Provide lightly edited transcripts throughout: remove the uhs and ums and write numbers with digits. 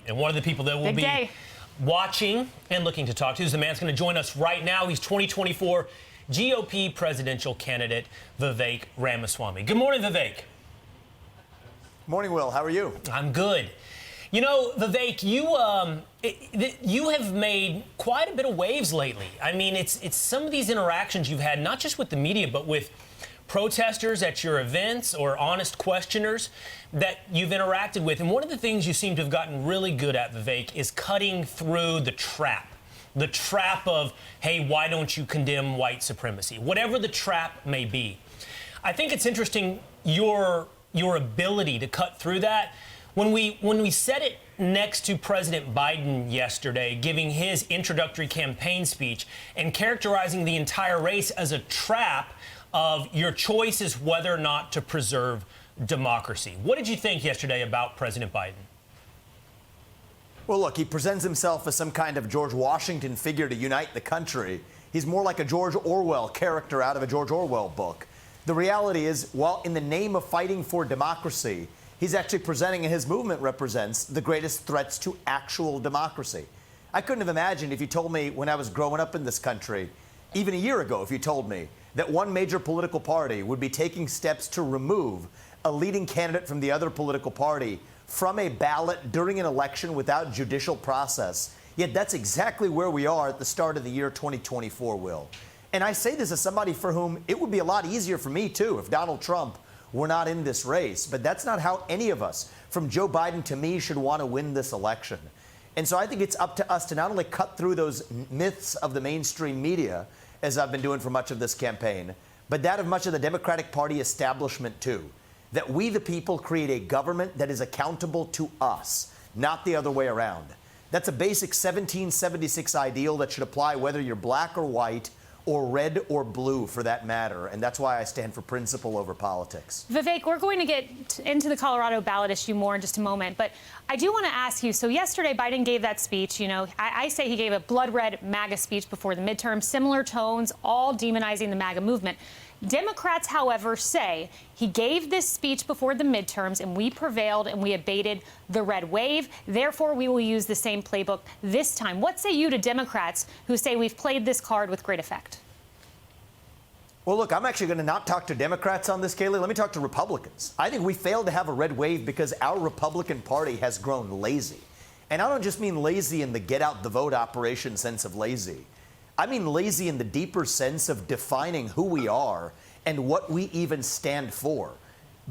And one of the people that will be watching and looking to talk to is the man that's going to join us right now. He's 2024 GOP presidential candidate Vivek Ramaswamy. Good morning, Vivek. Morning, Will. How are you? I'm good. You know, Vivek, you have made quite a bit of waves lately. I mean, it's some of these interactions you've had, not just with the media, but with protesters at your events or honest questioners that you've interacted with. And one of the things you seem to have gotten really good at, Vivek, is cutting through the trap. The trap of, hey, why don't you condemn white supremacy? Whatever the trap may be. I think it's interesting your ability to cut through that. When we set it next to President Biden yesterday, giving his introductory campaign speech and characterizing the entire race as a trap of your choice is whether or not to preserve democracy. What did you think yesterday about President Biden? Well, look, he presents himself as some kind of George Washington figure to unite the country. He's more like a George Orwell character out of a George Orwell book. The reality is, while in the name of fighting for democracy, he's actually presenting, and his movement represents, the greatest threats to actual democracy. I couldn't have imagined if you told me when I was growing up in this country, even a year ago, if you told me that one major political party would be taking steps to remove a leading candidate from the other political party from a ballot during an election without judicial process. Yet that's exactly where we are at the start of the year 2024, Will. And I say this as somebody for whom it would be a lot easier for me, too, if Donald Trump were not in this race. But that's not how any of us, from Joe Biden to me, should want to win this election. And so I think it's up to us to not only cut through those myths of the mainstream media, as I've been doing for much of this campaign, but that of much of the Democratic Party establishment, too. That we, the people, create a government that is accountable to us, not the other way around. That's a basic 1776 ideal that should apply whether you're black or white, or red or blue, for that matter. And that's why I stand for principle over politics. Vivek, we're going to get into the Colorado ballot issue more in just a moment. But I do want to ask you, so yesterday Biden gave that speech. You know, I say he gave a blood red MAGA speech before the midterm, similar tones, all demonizing the MAGA movement. Democrats, however, say he gave this speech before the midterms and we prevailed and we abated the red wave. Therefore, we will use the same playbook this time. What say you to Democrats who say we've played this card with great effect? Well, look, I'm actually going to not talk to Democrats on this, Kaylee. Let me talk to Republicans. I think we failed to have a red wave because our Republican Party has grown lazy. And I don't just mean lazy in the get out the vote operation sense of lazy. I mean lazy in the deeper sense of defining who we are and what we even stand for.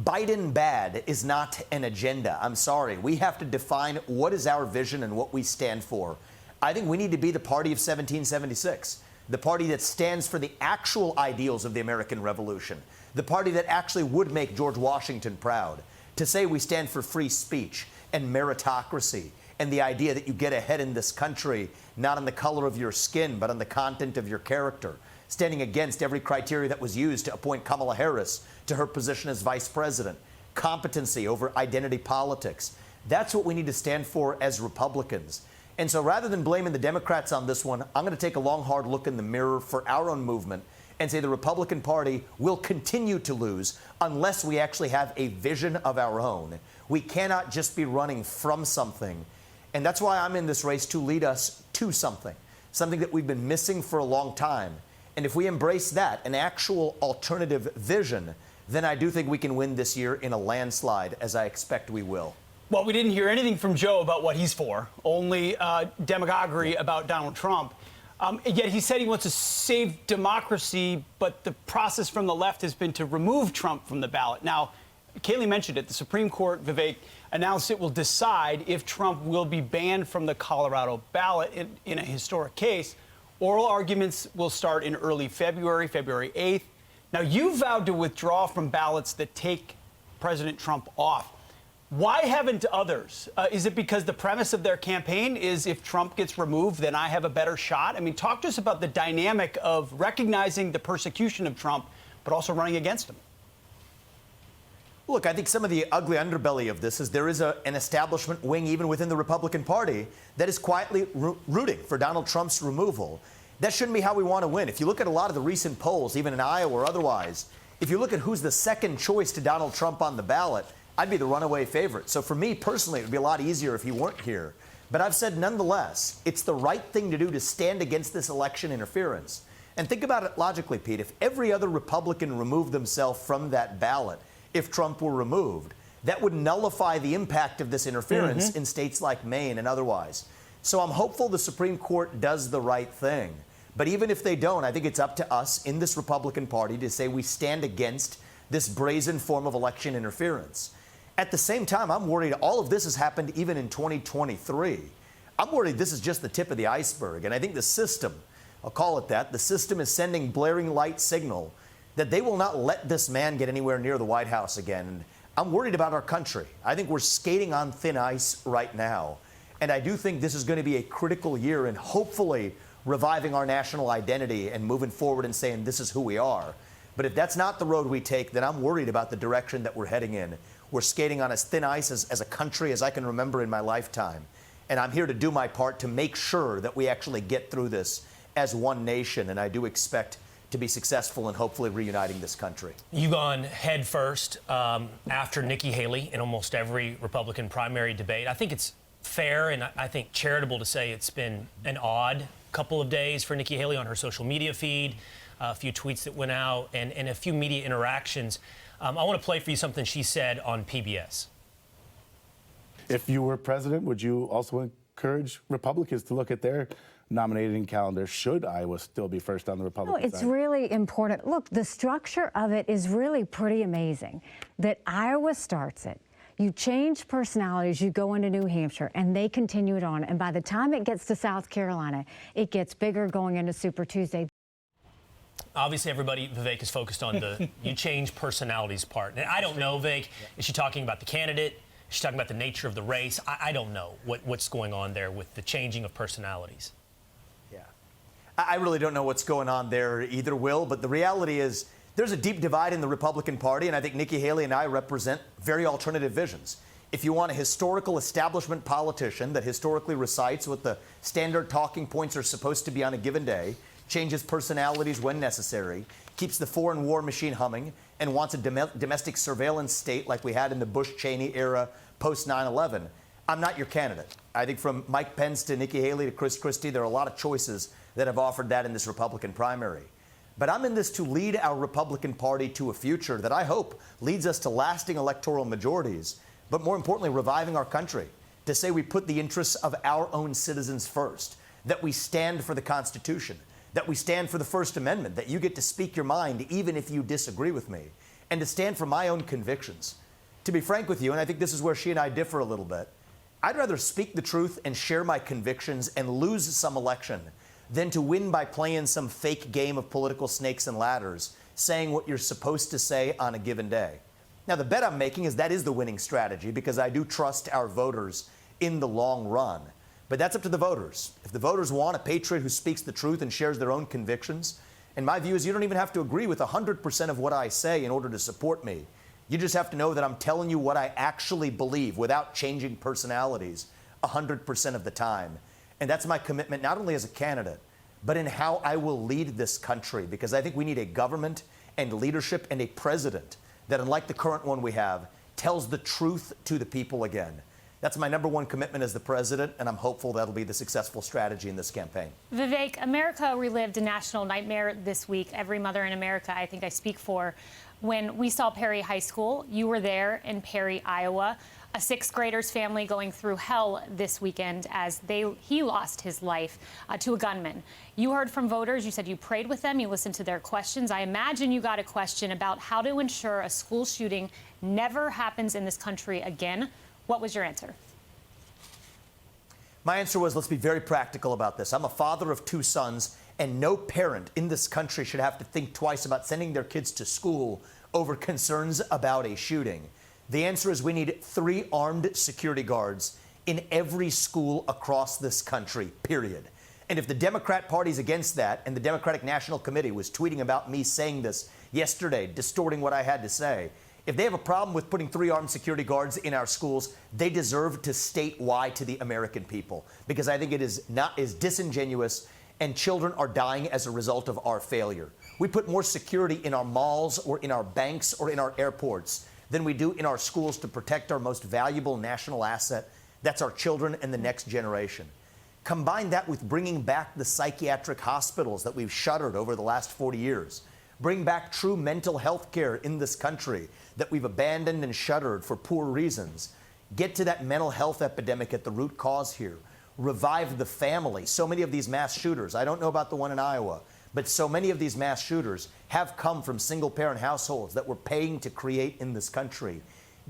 Biden bad is not an agenda. I'm sorry. We have to define what is our vision and what we stand for. I think we need to be the party of 1776, the party that stands for the actual ideals of the American Revolution, the party that actually would make George Washington proud, to say we stand for free speech and meritocracy, and the idea that you get ahead in this country, not on the color of your skin, but on the content of your character, standing against every criteria that was used to appoint Kamala Harris to her position as vice president, competency over identity politics. That's what we need to stand for as Republicans. And so rather than blaming the Democrats on this one, I'm going to take a long, hard look in the mirror for our own movement and say the Republican Party will continue to lose unless we actually have a vision of our own. We cannot just be running from something. And that's why I'm in this race, to lead us to something that we've been missing for a long time. And if we embrace that, an actual alternative vision, then I do think we can win this year in a landslide, as I expect we will. Well, we didn't hear anything from Joe about what he's for, only demagoguery about Donald Trump. Yet he said he wants to save democracy, but the process from the left has been to remove Trump from the ballot. Now, Kaylee mentioned it. The Supreme Court, Vivek, announced it will decide if Trump will be banned from the Colorado ballot in a historic case. Oral arguments will start in early February, February 8th. Now, you vowed to withdraw from ballots that take President Trump off. Why haven't others? Is it because the premise of their campaign is if Trump gets removed, then I have a better shot? I mean, talk to us about the dynamic of recognizing the persecution of Trump, but also running against him. Look, I think some of the ugly underbelly of this is there is an establishment wing even within the Republican Party that is quietly rooting for Donald Trump's removal. That shouldn't be how we want to win. If you look at a lot of the recent polls, even in Iowa or otherwise, if you look at who's the second choice to Donald Trump on the ballot, I'd be the runaway favorite. So for me personally, it would be a lot easier if he weren't here. But I've said nonetheless, it's the right thing to do to stand against this election interference. And think about it logically, Pete. If every other Republican removed themselves from that ballot, if Trump were removed, that would nullify the impact of this interference in states like Maine and otherwise. So I'm hopeful the Supreme Court does the right thing. But even if they don't, I think it's up to us in this Republican Party to say we stand against this brazen form of election interference. At the same time, I'm worried all of this has happened even in 2023. I'm worried this is just the tip of the iceberg. And I think the system, I'll call it that, the system is sending blaring light signal that they will not let this man get anywhere near the White House again. And I'm worried about our country. I think we're skating on thin ice right now. And I do think this is going to be a critical year in hopefully reviving our national identity and moving forward and saying this is who we are. But if that's not the road we take, then I'm worried about the direction that we're heading in. We're skating on as thin ice as a country as I can remember in my lifetime. And I'm here to do my part to make sure that we actually get through this as one nation. And I do expect to be successful in hopefully reuniting this country. You've gone head first after Nikki Haley in almost every Republican primary debate. I think it's fair and I think charitable to say it's been an odd couple of days for Nikki Haley on her social media feed, a few tweets that went out, and a few media interactions. I want to play for you something she said on PBS. If you were president, would you also encourage Republicans to look at their nominating calendar? Should Iowa still be first on the Republican side? It's really important. Look, the structure of it is really pretty amazing. That Iowa starts it. You change personalities, you go into New Hampshire, and they continue it on. And by the time it gets to South Carolina, it gets bigger going into Super Tuesday. Obviously, everybody, Vivek, is focused on the you change personalities part. And I don't know, Vivek, is she talking about the candidate? Is she talking about the nature of the race? I don't know what's going on there with the changing of personalities. Yeah. I really don't know what's going on there either, Will, but the reality is there's a deep divide in the Republican Party, and I think Nikki Haley and I represent very alternative visions. If you want a historical establishment politician that historically recites what the standard talking points are supposed to be on a given day, changes personalities when necessary, keeps the foreign war machine humming, and wants a domestic surveillance state like we had in the Bush-Cheney era post 9/11, I'm not your candidate. I think from Mike Pence to Nikki Haley to Chris Christie, there are a lot of choices that have offered that in this Republican primary. But I'm in this to lead our Republican Party to a future that I hope leads us to lasting electoral majorities, but more importantly, reviving our country, to say we put the interests of our own citizens first, that we stand for the Constitution, that we stand for the First Amendment, that you get to speak your mind even if you disagree with me, and to stand for my own convictions. To be frank with you, and I think this is where she and I differ a little bit, I'd rather speak the truth and share my convictions and lose some election than to win by playing some fake game of political snakes and ladders, saying what you're supposed to say on a given day. Now, the bet I'm making is that is the winning strategy because I do trust our voters in the long run. But that's up to the voters. If the voters want a patriot who speaks the truth and shares their own convictions, and my view is you don't even have to agree with 100% of what I say in order to support me. You just have to know that I'm telling you what I actually believe without changing personalities 100% of the time. And that's my commitment, not only as a candidate, but in how I will lead this country, because I think we need a government and leadership and a president that, unlike the current one we have, tells the truth to the people again. That's my number one commitment as the president, and I'm hopeful that'll be the successful strategy in this campaign. Vivek, America relived a national nightmare this week. Every mother in America, I think I speak for. When we saw Perry High School, you were there in Perry, Iowa. A sixth grader's family going through hell this weekend as he lost his life to a gunman. You heard from voters. You said you prayed with them. You listened to their questions. I imagine you got a question about how to ensure a school shooting never happens in this country again. What was your answer? My answer was, let's be very practical about this. I'm a father of two sons, and no parent in this country should have to think twice about sending their kids to school over concerns about a shooting. The answer is we need 3 armed security guards in every school across this country, period. And if the Democrat Party's against that, and the Democratic National Committee was tweeting about me saying this yesterday, distorting what I had to say, if they have a problem with putting 3 armed security guards in our schools, they deserve to state why to the American people, because I think it is disingenuous, and children are dying as a result of our failure. We put more security in our malls or in our banks or in our airports than we do in our schools to protect our most valuable national asset. That's our children and the next generation. Combine that with bringing back the psychiatric hospitals that we've shuttered over the last 40 years. Bring back true mental health care in this country that we've abandoned and shuttered for poor reasons. Get to that mental health epidemic at the root cause here. Revive the family. So many of these mass shooters, I don't know about the one in Iowa, but so many of these mass shooters have come from single-parent households that we're paying to create in this country.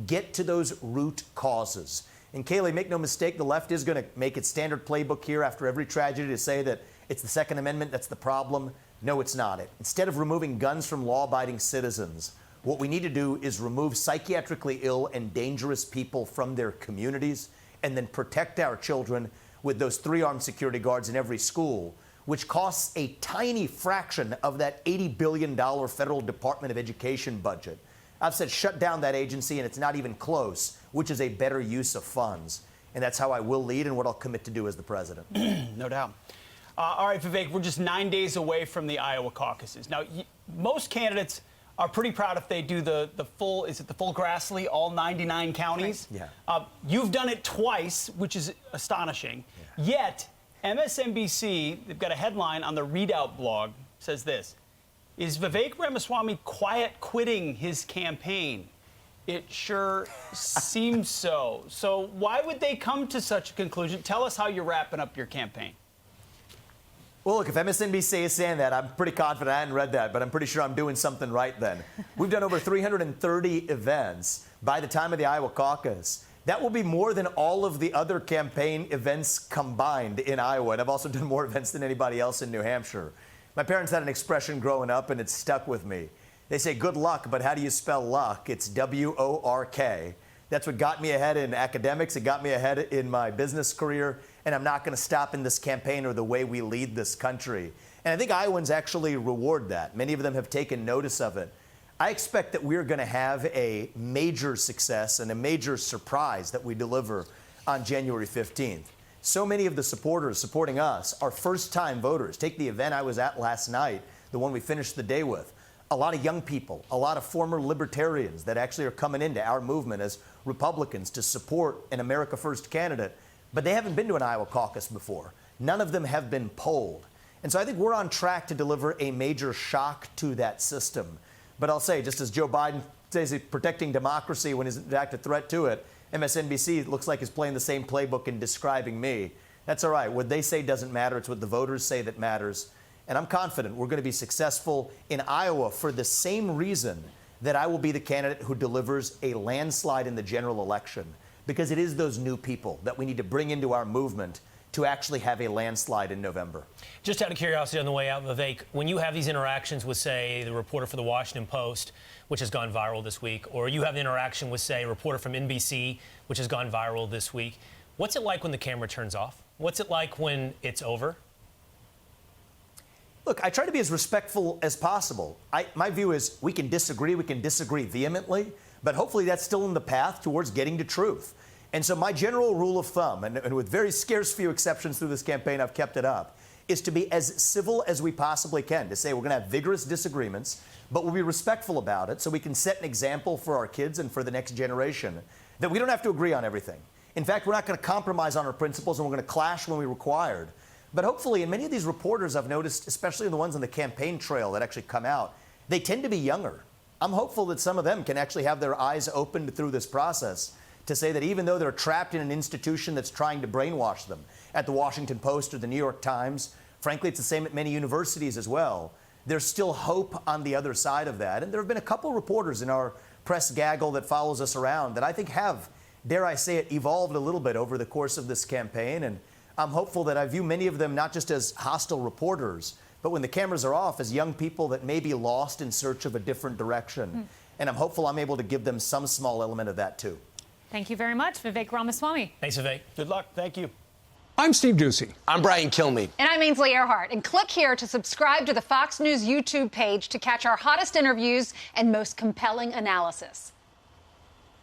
Get to those root causes. And Kayleigh, make no mistake, the left is going to make its standard playbook here after every tragedy to say that it's the Second Amendment that's the problem. No, it's not it. Instead of removing guns from law-abiding citizens, what we need to do is remove psychiatrically ill and dangerous people from their communities and then protect our children with those 3 armed security guards in every school, which costs a tiny fraction of that $80 billion federal Department of Education budget. I've said shut down that agency, and it's not even close, which is a better use of funds. And that's how I will lead and what I'll commit to do as the president. No doubt. All right, Vivek, we're just 9 days away from the Iowa caucuses. Now, most candidates are pretty proud if they do the full, is it the full Grassley, all 99 counties? Yeah. You've done it twice, which is astonishing. Yeah. Yet, MSNBC, they've got a headline on the Readout blog, says this: is Vivek Ramaswamy quiet quitting his campaign? It sure seems so. So why would they come to such a conclusion? Tell us how you're wrapping up your campaign. Well, look, if MSNBC is saying that, I'm pretty confident I hadn't read that, but I'm pretty sure I'm doing something right then. We've done over 330 events by the time of the Iowa caucus. That will be more than all of the other campaign events combined in Iowa. And I've also done more events than anybody else in New Hampshire. My parents had an expression growing up, and it's stuck with me. They say, good luck, but how do you spell luck? It's W-O-R-K. That's what got me ahead in academics. It got me ahead in my business career. And I'm not going to stop in this campaign or the way we lead this country. And I think Iowans actually reward that. Many of them have taken notice of it. I expect that we're going to have a major success and a major surprise that we deliver on January 15th. So many of the supporters supporting us are first-time voters. Take the event I was at last night, the one we finished the day with. A lot of young people, a lot of former libertarians that actually are coming into our movement as Republicans to support an America First candidate, but they haven't been to an Iowa caucus before. None of them have been polled. And so I think we're on track to deliver a major shock to that system. But I'll say, just as Joe Biden says he's protecting democracy when he's in fact a threat to it, MSNBC looks like is playing the same playbook in describing me. That's all right. What they say doesn't matter. It's what the voters say that matters. And I'm confident we're going to be successful in Iowa for the same reason that I will be the candidate who delivers a landslide in the general election. Because it is those new people that we need to bring into our movement to actually have a landslide in November. Just out of curiosity on the way out, Vivek, when you have these interactions with, say, the reporter for the Washington Post, which has gone viral this week, or you have the interaction with, say, a reporter from NBC, which has gone viral this week, what's it like when the camera turns off? What's it like when it's over? Look, I try to be as respectful as possible. My view is we can disagree vehemently, but hopefully that's still in the path towards getting to truth. And so my general rule of thumb, and with very scarce few exceptions through this campaign, I've kept it up, is to be as civil as we possibly can, to say we're going to have vigorous disagreements, but we'll be respectful about it so we can set an example for our kids and for the next generation that we don't have to agree on everything. In fact, we're not going to compromise on our principles, and we're going to clash when we're required. But hopefully, and many of these reporters I've noticed, especially the ones on the campaign trail that actually come out, they tend to be younger. I'm hopeful that some of them can actually have their eyes opened through this process to say that even though they're trapped in an institution that's trying to brainwash them, at the Washington Post or the New York Times, frankly, it's the same at many universities as well, there's still hope on the other side of that. And there have been a couple reporters in our press gaggle that follows us around that I think have, dare I say it, evolved a little bit over the course of this campaign. And I'm hopeful that I view many of them not just as hostile reporters, but when the cameras are off, as young people that may be lost in search of a different direction. And I'm hopeful I'm able to give them some small element of that, too. Thank you very much, Vivek Ramaswamy. Thanks, Vivek. Good luck. Thank you. I'm Steve Ducey. I'm Brian Kilmeade. And I'm Ainsley Earhart. And click here to subscribe to the Fox News YouTube page to catch our hottest interviews and most compelling analysis.